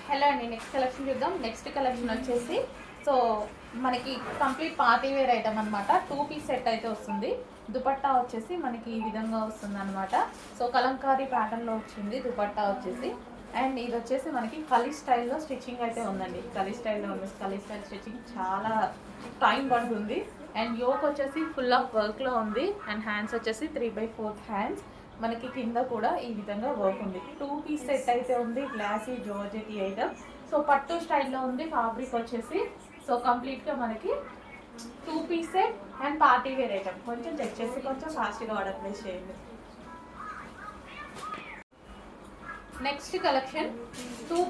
Hello అండి, next collection చూద్దాం. Next collection వచ్చేసి సో మనకి కంప్లీట్ పార్టీ వేర్ ఐటమ్ అనమాట. 2 పీస్ సెట్ అయితే వస్తుంది. దుపట్టా వచ్చేసి మనకి ఈ విధంగా వస్తుంది అనమాట. సో కలంకారీ ప్యాటర్న్లో వచ్చింది దుపట్టా వచ్చేసి. అండ్ ఇది వచ్చేసి మనకి కలీ స్టైల్లో స్టిచ్చింగ్ అయితే ఉందండి. కలీ స్టైల్లో ఉంది. కలీ స్టైల్ స్టిచ్చింగ్ చాలా టైం పడుతుంది. అండ్ యోక్ వచ్చేసి ఫుల్ ఆఫ్ వర్క్లో ఉంది. అండ్ హ్యాండ్స్ వచ్చేసి 3/4 హ్యాండ్స్. మనకి కింద కూడా ఈ విధంగా వర్క్ ఉంది. 2 పీస్ సెట్ అయితే ఉంది. Glossy georgette item. సో పట్టు స్టైల్లో ఉంది. ఫ్యాబ్రిక్ వచ్చేసి సో కంప్లీట్గా మనకి 2 piece set and party wear item. కొంచెం చెక్ చేసి కొంచెం ఫాస్ట్గా ఆర్డర్ ప్లేస్ చేయండి. నెక్స్ట్ కలెక్షన్ 3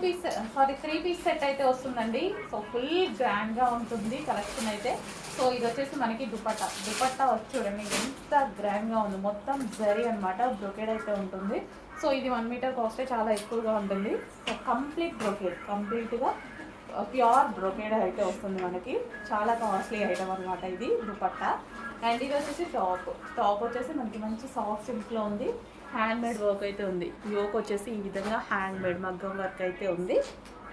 పీస్ సెట్ అయితే వస్తుందండి. సో ఫుల్ గ్రాండ్గా ఉంటుంది కలెక్షన్ అయితే. సో ఇది వచ్చేసి మనకి దుపట్టా వచ్చి చూడండి ఎంత గ్రాండ్గా ఉంది. మొత్తం జరీ అనమాట. బ్రొకేడ్ అయితే ఉంటుంది. సో ఇది 1 మీటర్ కాస్టే చాలా ఎక్కువగా ఉంటుంది. సో కంప్లీట్ బ్రొకేడ్, కంప్లీట్గా ప్యూర్ బ్రొకేడ్ అయితే వస్తుంది మనకి. చాలా కాస్ట్లీ ఐటమ్ అనమాట ఇది దుపట్టా. అండ్ ఇది వచ్చేసి టాప్ వచ్చేసి మనకి మంచి సాఫ్ట్ సిల్క్లో ఉంది. హ్యాండ్ మేడ్ వర్క్ అయితే ఉంది. యోక్ వచ్చేసి ఈ విధంగా హ్యాండ్ మేడ్ మగ్గం వర్క్ అయితే ఉంది.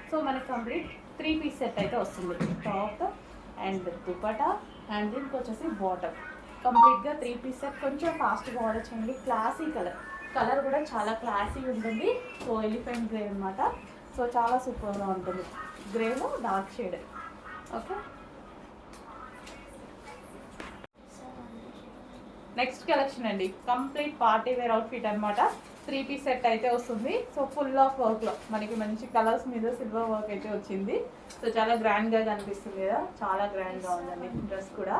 సో మనకి కంప్లీట్ 3 పీస్ సెట్ అయితే వస్తుంది. టాప్ అండ్ దుపట్టా అండ్ దీనికి వచ్చేసి బాటమ్. కంప్లీట్గా 3 పీస్ సెట్. కొంచెం ఫాస్ట్గా ఆర్డర్ చేయండి. క్లాసీ కలర్ కూడా చాలా క్లాసీ ఉంటుంది. సో ఎలిఫెంట్ గ్రే అనమాట. సో చాలా సూపర్గా ఉంటుంది. గ్రేలో dark shade. Okay, next collection అండి. కంప్లీట్ పార్టీ వేర్ అవుట్ఫిట్ అనమాట. 3 పీస్ సెట్ అయితే వస్తుంది. సో ఫుల్ ఆఫ్ వర్క్లో మనకి మంచి కలర్స్ మీద సిల్వర్ వర్క్ అయితే వచ్చింది. సో చాలా గ్రాండ్గా కనిపిస్తుంది కదా. చాలా గ్రాండ్గా ఉందండి. డ్రెస్ కూడా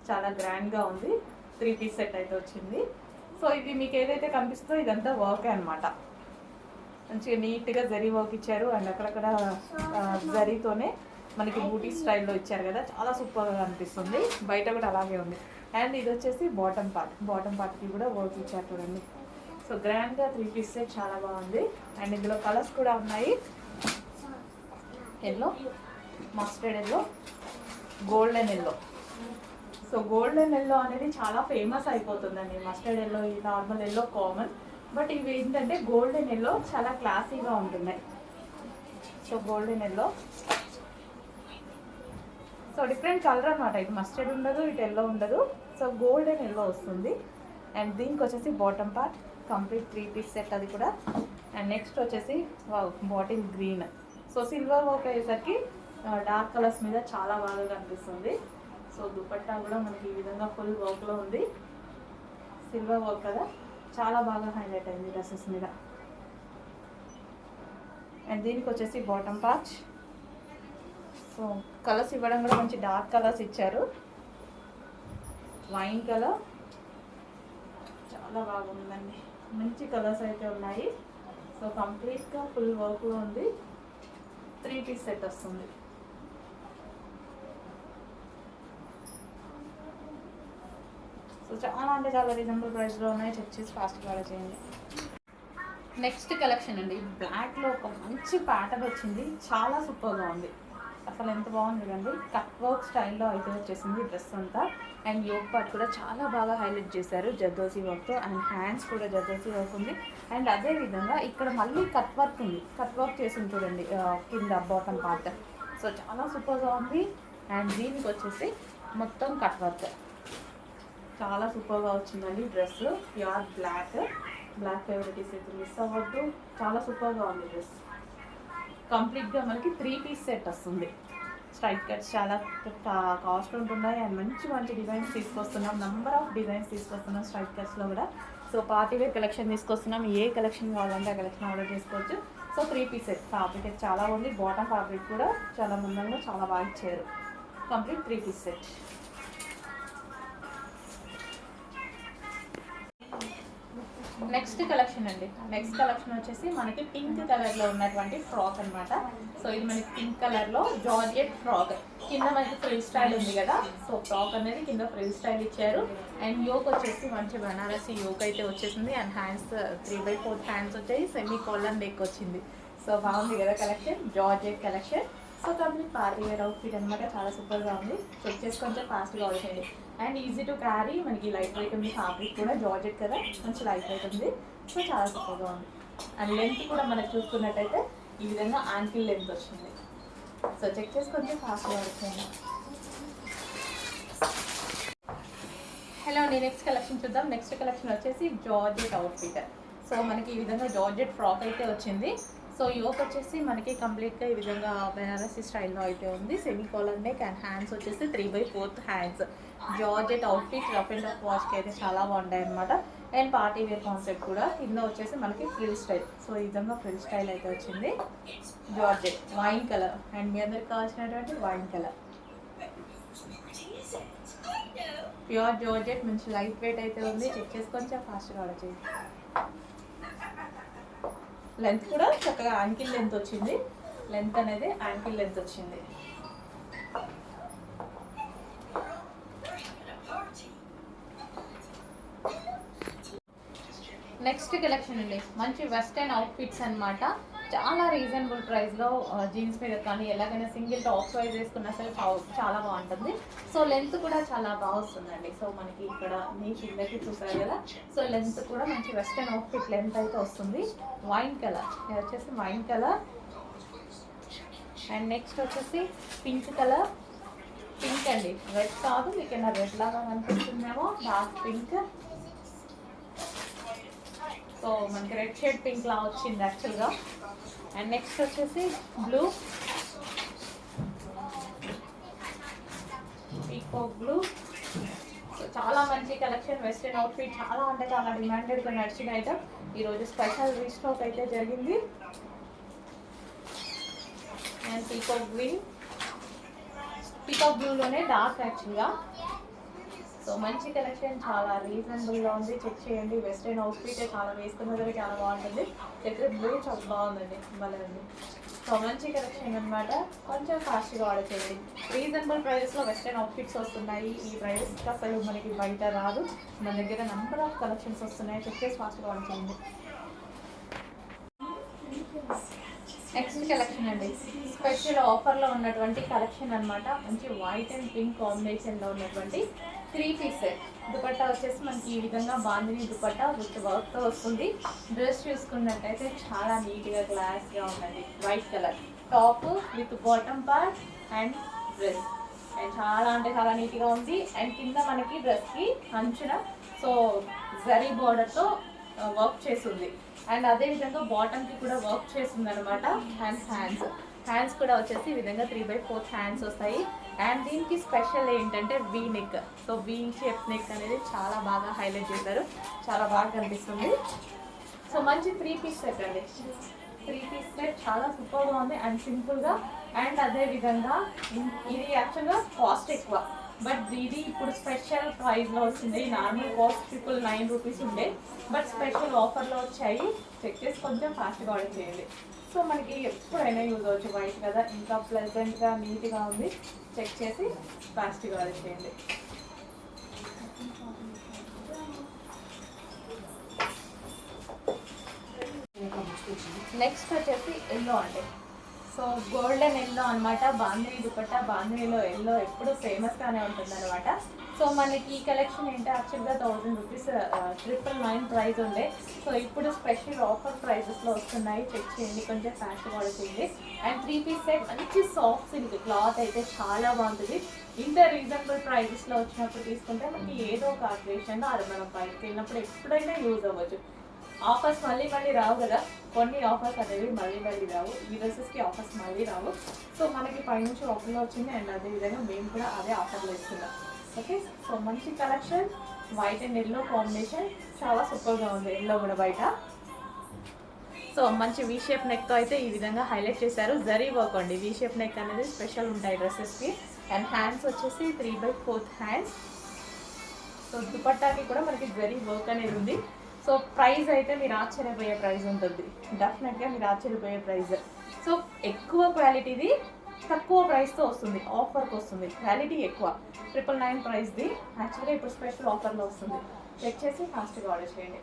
చాలా గ్రాండ్గా ఉంది. 3 పీస్ సెట్ అయితే వచ్చింది. సో ఇది మీకు ఏదైతే కనిపిస్తుందో ఇదంతా వర్క్ అనమాట. మంచిగా నీట్గా జరీ వర్క్ ఇచ్చారు. అండ్ అక్కడక్కడ జరీతోనే మనకి బూటీ స్టైల్లో ఇచ్చారు కదా. చాలా సూపర్గా కనిపిస్తుంది. బయట కూడా అలాగే ఉంది. అండ్ ఇది వచ్చేసి బాటమ్ పార్ట్కి కూడా వర్క్ ఇచ్చారు చూడండి. సో గ్రాండ్గా 3 పీస్ సెట్ చాలా బాగుంది. అండ్ ఇందులో కలర్స్ కూడా ఉన్నాయి. Yellow, mustard yellow, golden yellow. So golden yellow అనేది చాలా ఫేమస్ అయిపోతుందండి. మస్టర్డ్ ఎల్లో, ఈ నార్మల్ ఎల్లో కామన్. బట్ ఇవి ఏంటంటే గోల్డెన్ ఎల్లో చాలా క్లాసీగా ఉంటున్నాయి. So golden yellow so different colour అనమాట. ఇటు మస్టర్డ్ ఉండదు, ఇటు ఎల్లో ఉండదు. సో గోల్డెన్ ఎల్లో వస్తుంది. అండ్ దీనికి వచ్చేసి bottom part complete 3 piece set అది కూడా. అండ్ నెక్స్ట్ వచ్చేసి bottle green. So silver work అయ్యేసరికి డార్క్ కలర్స్ మీద చాలా బాగా కనిపిస్తుంది. సో దుపట్టా కూడా మనకి ఈ విధంగా ఫుల్ వర్క్లో ఉంది. సిల్వర్ వర్క్ కదా, చాలా బాగా హైలైట్ అయింది డ్రెస్సెస్ మీద. అండ్ దీనికి వచ్చేసి బాటమ్ పార్ట్. సో కలర్స్ ఇవ్వడం కూడా మంచి డార్క్ కలర్స్ ఇచ్చారు. వైన్ కలర్ చాలా బాగుందండి. మంచి కలర్స్ అయితే ఉన్నాయి. సో కంప్లీట్గా ఫుల్ వర్క్లో ఉంది. 3 పీస్ సెట్ వస్తుంది. సో చాలా అంటే చాలా రీజనబుల్ ప్రైస్లో ఉన్నాయి. చెక్ చేసి ఫాస్ట్గా ఆర్డర్ చేయండి. నెక్స్ట్ కలెక్షన్ అండి. బ్లాక్లో ఒక మంచి ప్యాటర్న్ వచ్చింది. చాలా సూపర్గా ఉంది. అసలు ఎంత బాగుంది కదండి. కట్ వర్క్ స్టైల్లో అయితే వచ్చేసింది డ్రెస్ అంతా. అండ్ యోక్ పార్ట్ కూడా చాలా బాగా హైలైట్ చేశారు జర్దోసి వర్క్తో. అండ్ హ్యాండ్స్ కూడా జర్దోసి వర్క్ ఉంది. అండ్ అదేవిధంగా ఇక్కడ మళ్ళీ కట్ వర్క్ ఉంది. కట్ వర్క్ చేసింది చూడండి కింద బాటమ్ పార్ట్. సో చాలా సూపర్గా ఉంది. అండ్ దీనికి వచ్చేసి మొత్తం కట్ వర్క్. చాలా సూపర్గా వచ్చిందండి డ్రెస్. ప్యూర్ బ్లాక్ ఫేవరెటీస్ అయితే మిస్ అవ్వద్దు. చాలా సూపర్గా ఉంది డ్రెస్. కంప్లీట్గా మనకి 3 పీస్ సెట్ వస్తుంది. స్ట్రైట్ కట్స్ చాలా కాస్ట్ ఉంటున్నాయి. అండ్ మంచి డిజైన్స్ తీసుకొస్తున్నాం. నెంబర్ ఆఫ్ డిజైన్స్ తీసుకొస్తున్నాం స్ట్రైట్ కట్స్లో కూడా. సో పార్టీ వేర్ కలెక్షన్ తీసుకొస్తున్నాం. ఏ కలెక్షన్ కావాలంటే ఆ కలెక్షన్ ఆర్డర్ చేసుకోవచ్చు. So 3 piece set. ఫ్యాబ్రిక్ అయితే చాలా ఉంది. బాటమ్ ఫ్యాబ్రిక్ కూడా చాలా ముందంగా చాలా బాగా ఇచ్చారు. Complete 3 piece set. Next collection అండి. నెక్స్ట్ కలెక్షన్ వచ్చేసి మనకి పింక్ కలర్లో ఉన్నటువంటి ఫ్రాక్ అనమాట. సో ఇది మనకి పింక్ కలర్లో జార్జెట్ ఫ్రాక్. కింద మనకి ఫ్రిల్ స్టైల్ ఉంది కదా. సో ఫ్రాక్ అనేది కింద ఫ్రిల్ స్టైల్ ఇచ్చారు. అండ్ యోక్ వచ్చేసి మంచి బనారసి యోక్ అయితే వచ్చేసింది. అండ్ హ్యాండ్స్ 3/4 హ్యాండ్స్ వచ్చాయి. సెమీ కాలర్ నెక్ వచ్చింది. సో బాగుంది కదా collection. Georgette collection. So complete party wear outfit అనమాట. చాలా సూపర్గా ఉంది. చెక్ చేసి కొంచెం ఫాస్ట్గా ఆర్డర్ చేయండి. And easy to carry. మనకి లైట్ వెయిట్ ఉంది. ఫ్యాబ్రిక్ కూడా జార్జెట్ కదా, మంచి లైట్ వెయిట్ ఉంది. సో చాలా సూపర్గా ఉంది. అండ్ లెంత్ కూడా మనకు చూసుకున్నట్టయితే ఈ విధంగా యాంకిల్ లెంత్ వచ్చింది. సో చెక్ చేసి కొంచెం ఫాస్ట్గా వచ్చేయండి. హలో అండి, నెక్స్ట్ కలెక్షన్ చూద్దాం. నెక్స్ట్ కలెక్షన్ వచ్చేసి జార్జెట్ అవుట్ఫిట్. సో మనకి ఈ విధంగా జార్జెట్ ఫ్రాక్ అయితే వచ్చింది. సో యోక్ వచ్చేసి మనకి కంప్లీట్గా ఈ విధంగా బెనారసీ స్టైల్లో అయితే ఉంది. Semi collar neck and hands వచ్చేసి 3/4 hands. Georgette outfit rough and rough వాష్కి అయితే చాలా బాగుంటాయి అనమాట. అండ్ పార్టీ వేర్ కాన్సెప్ట్ కూడా. కింద వచ్చేసి మనకి ఫ్రిల్ స్టైల్. సో ఈ విధంగా ఫ్రిల్ స్టైల్ అయితే వచ్చింది. జార్జెట్ వైన్ కలర్ అండ్ మీ అందరికి కావాల్సినటువంటి వైన్ కలర్. ప్యూర్ జార్జెట్ మంచి లైట్ వెయిట్ అయితే ఉంది. చెక్ చేసి కొంచెం ఫాస్ట్గా ఆర్డర్ చేయండి. లెంత్ కూడా చక్కగా యాంకిల్ లెంత్ వచ్చింది. లెంత్ అనేది యాంకిల్ లెంత్ వచ్చింది. నెక్స్ట్ కలెక్షన్ అండి, మంచి వెస్టర్న్ అవుట్ఫిట్స్ అనమాట. చాలా రీజనబుల్ ప్రైస్లో జీన్స్ మీద కానీ ఎలాగైనా సింగిల్ టాప్ వైజ్ వేసుకున్నా సరే చాలా బాగుంటుంది. సో లెంత్ కూడా చాలా బాగా వస్తుందండి. సో మనకి ఇక్కడ మీ కిందకి చూసారు కదా. సో లెంత్ కూడా మంచి వెస్టర్న్ అవుట్ఫిట్ లెంత్ అయితే వస్తుంది. వైన్ కలర్, ఇది వచ్చేసి వైన్ కలర్. అండ్ నెక్స్ట్ వచ్చేసి పింక్ కలర్. పింక్ అండి, రెడ్ కాదు, మీకు ఏమైనా రెడ్ లాగా కనిపిస్తుందేమో, డార్క్ పింక్. సో మనకి రెడ్ షేడ్ పింక్ లా వచ్చింది యాక్చువల్గా. అండ్ నెక్స్ట్ వచ్చేసి బ్లూ, పీకాక్ బ్లూ. సో చాలా మంచి కలెక్షన్, వెస్టర్న్ అవుట్ఫిట్ చాలా అంటే చాలా డిమాండెడ్గా నడిచిన ఐటమ్. ఈరోజు స్పెషల్ రీస్టాక్ అయితే జరిగింది. అండ్ పీకాక్ గ్రీన్, పీకాక్ బ్లూలోనే డార్క్ యాక్చువల్గా. సో మంచి కలెక్షన్, చాలా రీజనబుల్గా ఉంది. చెక్ చేయండి. వెస్టర్న్ అవుట్ఫిట్ చాలా వేసుకున్న సరే చాలా బాగుంటుంది. దగ్గర బ్లూ చాలా బాగుందండి, బాగుంది. సో మంచి కలెక్షన్ అనమాట. కొంచెం ఫాస్ట్గా ఆర్డర్ చేయండి. రీజనబుల్ ప్రైజెస్లో వెస్టర్న్ అవుట్ఫిట్స్ వస్తున్నాయి. ఈ ప్రైజెస్కి అసలు మనకి బయట రాదు. మన దగ్గర నెంబర్ ఆఫ్ కలెక్షన్స్ వస్తున్నాయి. చెక్ చేసి ఫాస్ట్గా ఆర్డర్ చేయండి. నెక్స్ట్ కలెక్షన్ అండి, స్పెషల్ ఆఫర్లో ఉన్నటువంటి కలెక్షన్ అనమాట. మంచి వైట్ అండ్ పింక్ కాంబినేషన్లో ఉన్నటువంటి 3 పీస్ సెట్. దుపట్టా వచ్చేసి మనకి ఈ విధంగా బాందిని దుపట్టా విత్ వర్క్తో వస్తుంది. డ్రెస్ చూసుకున్నట్టయితే చాలా నీట్గా క్లాస్గా ఉన్నది. White colour top with bottom part and dress. And చాలా అంటే చాలా నీట్గా ఉంది. అండ్ కింద మనకి డ్రెస్కి అంచున సో జరీ బార్డర్తో వర్క్ చేస్తుంది. అండ్ అదేవిధంగా బాటమ్కి కూడా వర్క్ చేస్తుంది అనమాట. అండ్ హ్యాండ్స్ కూడా వచ్చేసి ఈ విధంగా 3/4 హ్యాండ్స్ వస్తాయి. అండ్ దీనికి స్పెషల్ ఏంటంటే V neck. So V shape neck అనేది చాలా బాగా హైలైట్ చేశారు, చాలా బాగా కనిపిస్తుంది. సో మంచి 3 పీస్ సెట్ అండి. 3 పీస్ సెట్ చాలా సూపర్గా ఉంది అండ్ సింపుల్గా. అండ్ అదేవిధంగా ఇది యాక్చువల్గా కాస్ట్ ఎక్కువ, బట్ ఇది ఇప్పుడు స్పెషల్ ప్రైస్లో వచ్చింది. నార్మల్ కాస్ట్ 999 రూపీస్ ఉండే, బట్ స్పెషల్ ఆఫర్లో వచ్చాయి. చెక్ చేసి కొంచెం ఫాస్ట్గా ఆర్డర్ చేయండి. సో మనకి ఎప్పుడైనా యూజ్ అవ్వచ్చు. వైట్ కదా, ఇంకా ప్లెజెంట్గా నీట్గా ఉంది. చెక్ చేసి ఫాస్ట్గా ఆర్డర్ చేయండి. నెక్స్ట్ వచ్చేసి ఎల్లో అండి. సో గోల్డెన్ ఎల్లో అనమాట. బాందిని దుపట్టా, బాందినిలో ఎల్లో ఎప్పుడు ఫేమస్గానే ఉంటుంది అనమాట. సో మనకి ఈ కలెక్షన్ ఏంటో యాక్చువల్గా 1000 రూపీస్ 999 ప్రైస్ ఉండే. సో ఇప్పుడు స్పెషల్ ఆఫర్ ప్రైజెస్లో వస్తున్నాయి. చెక్ చేయండి, కొంచెం ఫ్యాషన్ ఆర్డర్ చేయండి. అండ్ 3 పీస్ సెట్ మంచి సాఫ్ట్ సిల్క్ క్లాత్ అయితే చాలా బాగుంటుంది. ఇంత రీజనబుల్ ప్రైజెస్లో వచ్చినప్పుడు తీసుకుంటే మనకి ఏదో ఒక అకేషన్లో అది మనం బయటకు వెళ్ళినప్పుడు ఎప్పుడైనా యూజ్ అవ్వచ్చు. ఆఫర్స్ మళ్ళీ రావు కదా, కొన్ని ఆఫర్స్ అనేవి మళ్ళీ రావు. ఈ డ్రెస్సెస్కి ఆఫర్స్ మళ్ళీ రావు. సో మనకి పైనుంచి ఆఫర్లో వచ్చింది. అండ్ అదేవిధంగా మేము కూడా అదే ఆఫర్లో ఇస్తున్నాం. ఓకే, సో మంచి collection, white and yellow combination చాలా సూపర్గా ఉంది. ఎల్లో కూడా బయట. సో మంచి వీ షేప్ నెక్తో అయితే ఈ విధంగా హైలైట్ చేశారు. జరీ వర్క్ అండి. వీ షేప్ నెక్ అనేది స్పెషల్ ఉంటాయి డ్రెస్సెస్కి. అండ్ హ్యాండ్స్ వచ్చేసి 3/4 హ్యాండ్స్. సో దుపట్టాకి కూడా మనకి జరీ వర్క్ అనేది ఉంది. సో ప్రైస్ అయితే మీరు ఆశ్చర్యపోయే ప్రైస్ ఉంటుంది. డెఫినెట్గా మీరు ఆశ్చర్యపోయే ప్రైస్. సో ఎక్కువ క్వాలిటీది తక్కువ ప్రైస్తో వస్తుంది, ఆఫర్కి వస్తుంది. క్వాలిటీ ఎక్కువ 999 ప్రైస్ది యాక్చువల్గా ఇప్పుడు స్పెషల్ ఆఫర్లో వస్తుంది. చెక్ చేసి ఫాస్ట్గా ఆర్డర్ చేయండి.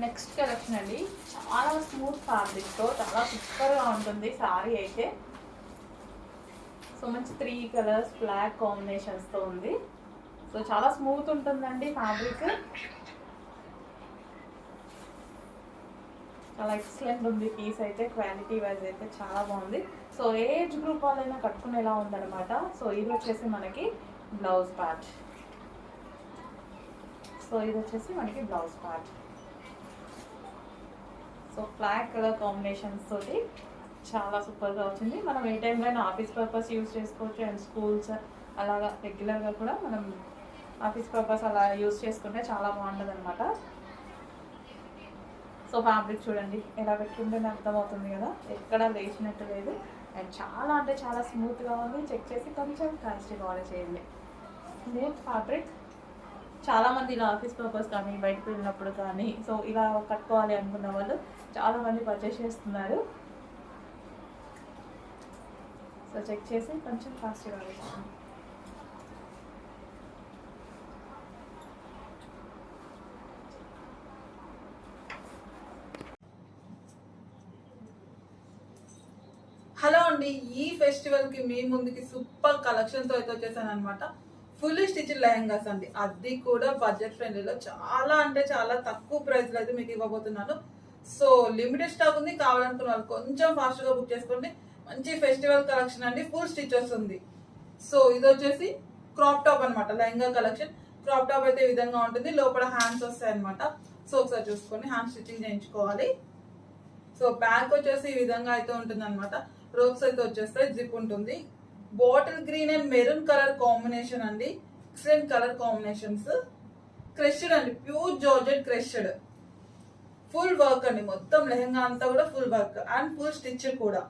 నెక్స్ట్ కలెక్షన్ అండి, చాలా స్మూత్ ఫ్యాబ్రిక్తో చాలా సూపర్గా ఉంటుంది సారీ అయితే. సో మంచి 3 కలర్స్ బ్లాక్ కాంబినేషన్స్తో ఉంది. సో చాలా స్మూత్ ఉంటుందండి ఫ్యాబ్రిక్, చాలా ఎక్సలెంట్ ఉంది పీస్ అయితే. క్వాలిటీ వైజ్ అయితే చాలా బాగుంది. సో ఏజ్ గ్రూప్ వాళ్ళైనా కట్టుకునేలా ఉందన్నమాట. సో ఇది వచ్చేసి మనకి బ్లౌజ్ పార్ట్. సో ఇది వచ్చేసి మనకి blouse part. So black colour combinations తోటి చాలా సూపర్గా వచ్చింది. మనం ఏ టైంలో అయినా ఆఫీస్ పర్పస్ యూజ్ చేసుకోవచ్చు, అండ్ స్కూల్స్ అలాగా రెగ్యులర్గా కూడా మనం ఆఫీస్ పర్పస్ అలా యూజ్ చేసుకుంటే చాలా బాగుంటుంది అనమాట. సో ఫ్యాబ్రిక్ చూడండి ఎలా పెట్టుకుంటేనే అర్థమవుతుంది కదా, ఎక్కడ లేచినట్టు లేదు. అండ్ చాలా అంటే చాలా స్మూత్గా ఉంది. చెక్ చేసి కొంచెం కాస్ట్గా ఆర్డర్ చేయండి. Smooth fabric. చాలామంది ఇలా ఆఫీస్ పర్పస్ కానీ బయటకు వెళ్ళినప్పుడు కానీ సో ఇలా కట్టుకోవాలి అనుకున్న వాళ్ళు చాలామంది పర్చేస్ చేస్తున్నారు. సో చెక్ చేసి కొంచెం కాస్ట్గా ఆర్డర్ చేయండి. హలో అండి, ఈ ఫెస్టివల్ కి మీ ముందుకి సూపర్ కలెక్షన్ తో అయితే వచ్చేసాను అనమాట. ఫుల్ స్టిచ్ లెహంగాస్ అండి, అది కూడా బడ్జెట్ ఫ్రెండ్లీలో చాలా అంటే చాలా తక్కువ ప్రైస్ లో అయితే మీకు ఇవ్వబోతున్నాను. సో లిమిటెడ్ స్టాక్ ఉంది, కావాలనుకున్న వాళ్ళు కొంచెం ఫాస్ట్ గా బుక్ చేసుకోండి. మంచి ఫెస్టివల్ కలెక్షన్ అండి, ఫుల్ స్టిచ్ వస్తుంది. సో ఇది వచ్చేసి క్రాప్ టాప్ అనమాట, లెహంగా కలెక్షన్. క్రాప్ టాప్ అయితే ఈ విధంగా ఉంటుంది, లోపల హ్యాండ్స్ వస్తాయి అనమాట. సో ఒకసారి చూసుకోండి, హ్యాండ్ స్టిచ్చింగ్ చేయించుకోవాలి. సో బ్యాక్ వచ్చేసి ఈ విధంగా అయితే ఉంటుంది అనమాట. రోప్స్ అయితే వచ్చేస్తాయి, జిప్ ఉంటుంది. Bottle green and maroon colour combination అండి, ఎక్సలెంట్ కలర్ కాంబినేషన్స్. క్రష్డ్ అండి, pure georgette crushed. Full work అండి, మొత్తం లెహంగా అంతా కూడా full work and full stitch కూడా.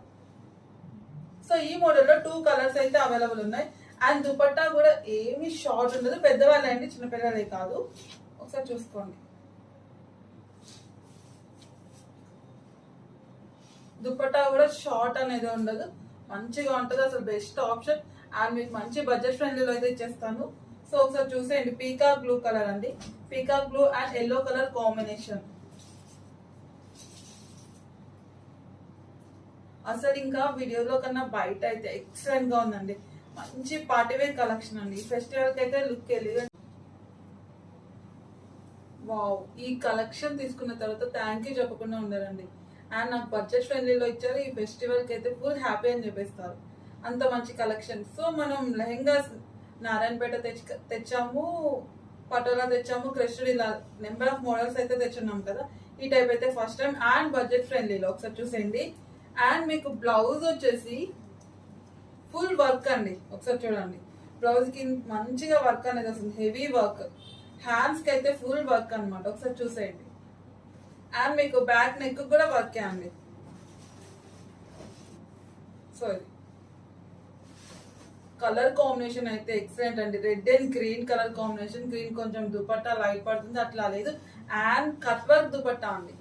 సో ఈ మోడల్లో 2 కలర్స్ అయితే అవైలబుల్ ఉన్నాయి. అండ్ దుపట్టా కూడా ఏమి షార్ట్ ఉండదు, పెద్దవాళ్ళే అండి, చిన్నపిల్లలే కాదు. ఒకసారి చూసుకోండి, దుపట్టా కూడా షార్ట్ అనేది ఉండదు, మంచిగా ఉంటుంది. అసలు బెస్ట్ ఆప్షన్. అండ్ మీకు మంచి బడ్జెట్ ఫ్రెండ్లీలో అయితే ఇచ్చేస్తాను. సో ఒకసారి చూసేయండి, పీకాక్ బ్లూ కలర్ అండి, peacock blue and yellow colour combination. అసలు ఇంకా వీడియోలో కన్నా బయట అయితే ఎక్సలెంట్ గా ఉందండి. మంచి పార్టీవేర్ కలెక్షన్ అండి, ఫెస్టివల్ కి అయితే లుక్ ఎలిగెంట్. వావ్, ఈ కలెక్షన్ తీసుకున్న తర్వాత థ్యాంక్ యూ చెప్పకుండా ఉండరండి. అండ్ నాకు బడ్జెట్ ఫ్రెండ్లీలో ఇచ్చారు, ఈ ఫెస్టివల్ కి అయితే ఫుల్ హ్యాపీ అని చెప్పేస్తారు, అంత మంచి కలెక్షన్. సో మనం లెహెంగాస్ నారాయణపేట తెచ్చాము, పటోలా తెచ్చాము, క్రష్డ్, ఇలా నెంబర్ ఆఫ్ మోడల్స్ అయితే తెచ్చున్నాం కదా. ఈ టైప్ అయితే ఫస్ట్ టైం అండ్ బడ్జెట్ ఫ్రెండ్లీలో ఒకసారి చూసేయండి. అండ్ మీకు బ్లౌజ్ వచ్చేసి ఫుల్ వర్క్ అండి, ఒకసారి చూడండి. బ్లౌజ్ కి మంచిగా వర్క్ అనేది వస్తుంది, హెవీ వర్క్. హ్యాండ్స్ కి అయితే ఫుల్ వర్క్ అనమాట, ఒకసారి చూసేయండి. అండ్ మీకు బ్యాక్ నెక్ కూడా వర్క్ అండి. సో ఇది కలర్ కాంబినేషన్ అయితే ఎక్సలెంట్ అండి, red and green colour combination. Green కొంచెం దుపట్టా లైట్ పడుతుంది, అట్లా లేదు. అండ్ కట్ వర్క్ దుపట్టా అండి.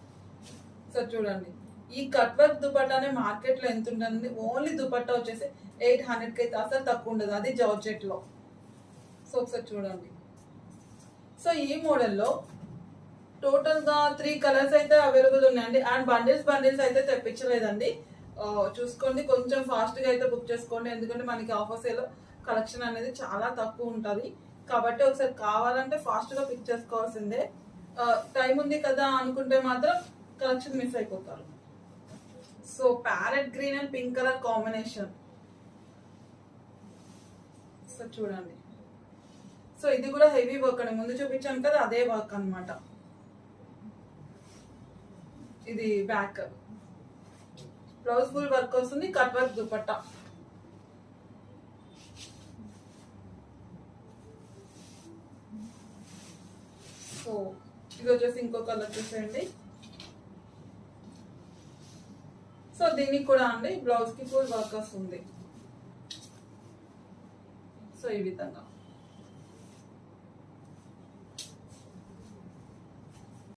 సో చూడండి, ఈ కట్ వర్క్ దుపట్టానే మార్కెట్ లో ఎంత ఉంటుంది, ఓన్లీ దుపట్టా వచ్చేసి 800 కి అయితే అసలు తక్కువ ఉండదు, అది జార్జెట్ లో. సో ఒకసారి చూడండి. సో ఈ మోడల్లో టోటల్ గా 3 కలర్స్ అయితే అవైలబుల్ ఉన్నాయండి. అండ్ బండిల్స్ అయితే తెప్పించలేదండి, చూసుకోండి, కొంచెం ఫాస్ట్ గా అయితే బుక్ చేసుకోండి. ఎందుకంటే మనకి ఆఫర్ సేల్ కలెక్షన్ అనేది చాలా తక్కువ ఉంటుంది కాబట్టి ఒకసారి కావాలంటే ఫాస్ట్ గా పిక్ చేసుకోవాల్సిందే. టైం ఉంది కదా అనుకుంటే మాత్రం కలెక్షన్ మిస్ అయిపోతారు. So parrot green and pink colour combination. So చూడండి, సో ఇది కూడా హెవీ వర్క్ అండి, ముందు చూపించాను కదా అదే వర్క్ అనమాట. ఇది బ్యాక్, బ్లౌజ్ ఫుల్ వర్క్ వస్తుంది, కట్ వర్క్ దుపట్టా. సో ఇది వచ్చేసి ఇంకో కలర్ చూసేయండి. సో దీనికి కూడా అండి బ్లౌజ్ కి ఫుల్ వర్క్ వస్తుంది. సో ఈ విధంగా